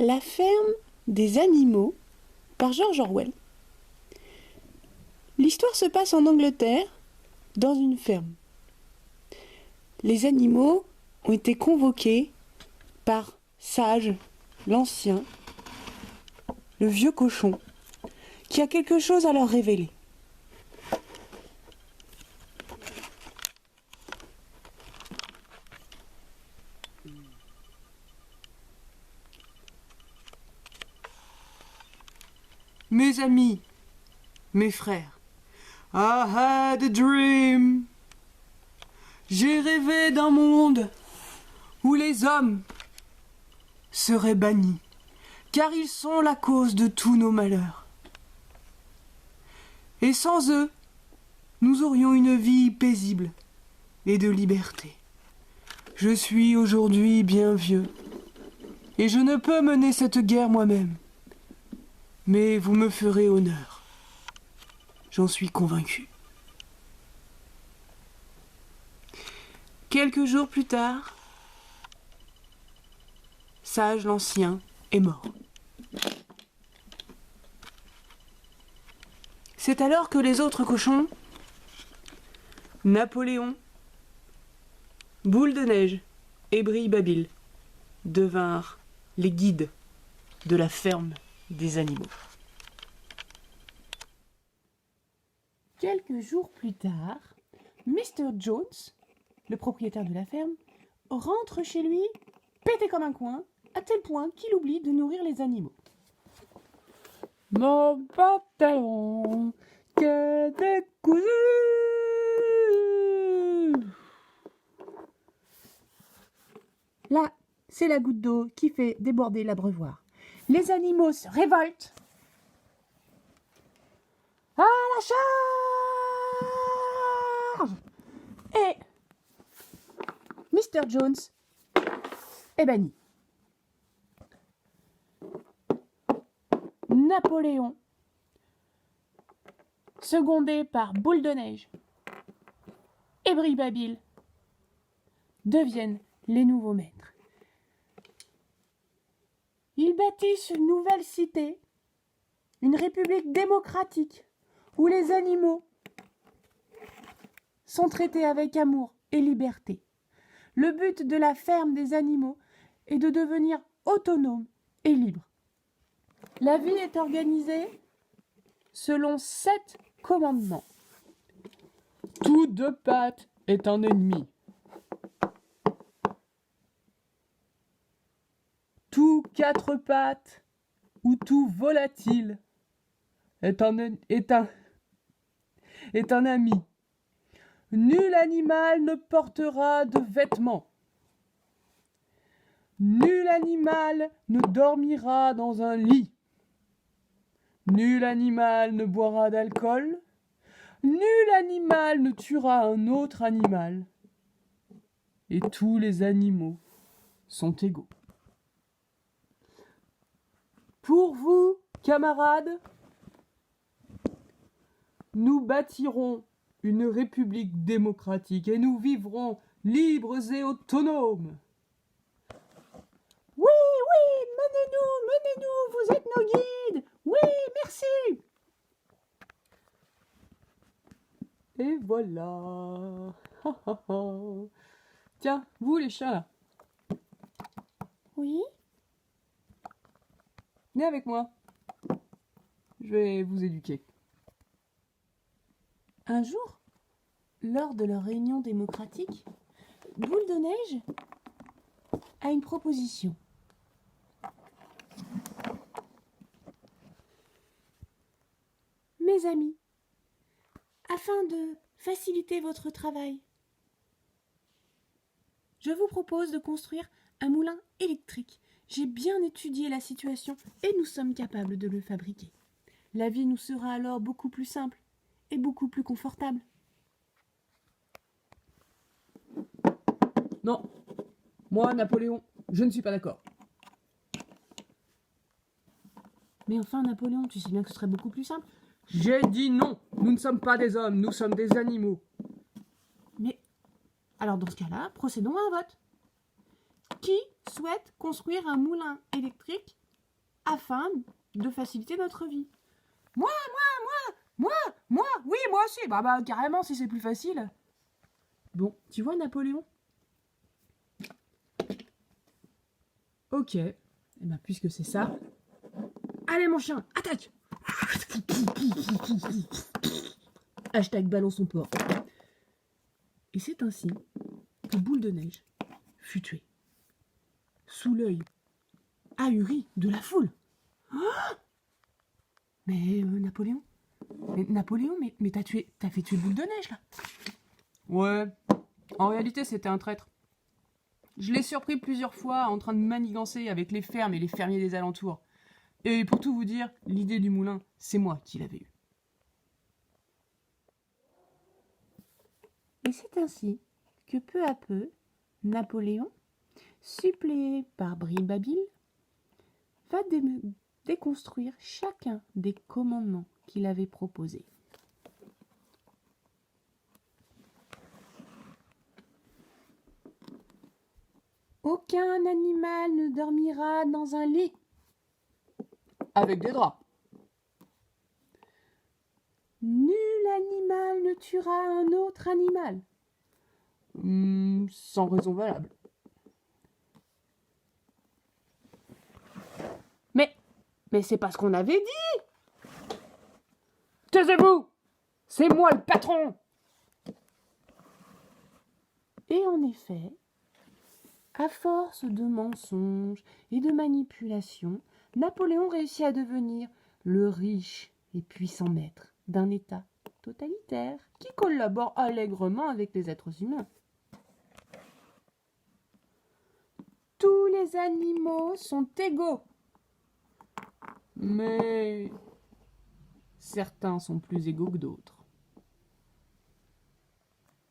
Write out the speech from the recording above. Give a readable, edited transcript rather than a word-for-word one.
La ferme des animaux par George Orwell. L'histoire se passe en Angleterre, dans une ferme. Les animaux ont été convoqués par Sage, l'ancien, le vieux cochon, qui a quelque chose à leur révéler. Mes amis, mes frères, I had a dream. J'ai rêvé d'un monde où les hommes seraient bannis, car ils sont la cause de tous nos malheurs. Et sans eux, nous aurions une vie paisible et de liberté. Je suis aujourd'hui bien vieux, et je ne peux mener cette guerre moi-même. Mais vous me ferez honneur. J'en suis convaincu. Quelques jours plus tard, Sage l'Ancien est mort. C'est alors que les autres cochons, Napoléon, Boule de Neige et Brille-Babil, devinrent les guides de la ferme des animaux. Quelques jours plus tard, Mr. Jones, le propriétaire de la ferme, rentre chez lui, pété comme un coin, à tel point qu'il oublie de nourrir les animaux. Mon pantalon, que décousu. Là, c'est la goutte d'eau qui fait déborder l'abreuvoir. Les animaux se révoltent. À la charge! Et Mr. Jones est banni. Napoléon, secondé par Boule de Neige et Brille-Babil, deviennent les nouveaux maîtres. Ils bâtissent une nouvelle cité, une république démocratique, où les animaux sont traités avec amour et liberté. Le but de la ferme des animaux est de devenir autonome et libre. La vie est organisée selon 7 commandements. Tout deux pattes est un ennemi. Tout 4 pattes ou tout volatile est un ami. Nul animal ne portera de vêtements. Nul animal ne dormira dans un lit. Nul animal ne boira d'alcool. Nul animal ne tuera un autre animal. Et tous les animaux sont égaux. Pour vous, camarades, nous bâtirons une république démocratique et nous vivrons libres et autonomes. Oui, menez-nous, vous êtes nos guides. Oui, merci. Et voilà. Tiens, vous les chats là. Oui. Venez avec moi. Je vais vous éduquer. Un jour, lors de leur réunion démocratique, Boule de Neige a une proposition. Mes amis, afin de faciliter votre travail, je vous propose de construire un moulin électrique. J'ai bien étudié la situation et nous sommes capables de le fabriquer. La vie nous sera alors beaucoup plus simple et beaucoup plus confortable. Non, moi, Napoléon, je ne suis pas d'accord. Mais enfin, Napoléon, tu sais bien que ce serait beaucoup plus simple. J'ai dit non, nous ne sommes pas des hommes, nous sommes des animaux. Mais, alors dans ce cas-là, procédons à un vote. Qui souhaite construire un moulin électrique afin de faciliter notre vie. Moi, oui, moi aussi. Bah, carrément, si c'est plus facile. Bon, tu vois Napoléon? Ok. Eh ben, puisque c'est ça. Allez, mon chien, attaque! Hashtag ballon son porc. Et c'est ainsi que Boule de Neige fut tué. Sous l'œil ahuri de la foule. Oh, mais Napoléon? Mais t'as fait tuer Boule de Neige, là? Ouais, en réalité, c'était un traître. Je l'ai surpris plusieurs fois en train de manigancer avec les fermes et les fermiers des alentours. Et pour tout vous dire, l'idée du moulin, c'est moi qui l'avais eue. Et c'est ainsi que peu à peu, Napoléon, suppléé par Brille-Babil, va déconstruire chacun des commandements qu'il avait proposés. Aucun animal ne dormira dans un lit avec des draps. Nul animal ne tuera un autre animal. Sans raison valable. Mais c'est pas ce qu'on avait dit! Taisez-vous! C'est moi le patron! Et en effet, à force de mensonges et de manipulations, Napoléon réussit à devenir le riche et puissant maître d'un État totalitaire qui collabore allègrement avec les êtres humains. Tous les animaux sont égaux. Mais certains sont plus égaux que d'autres.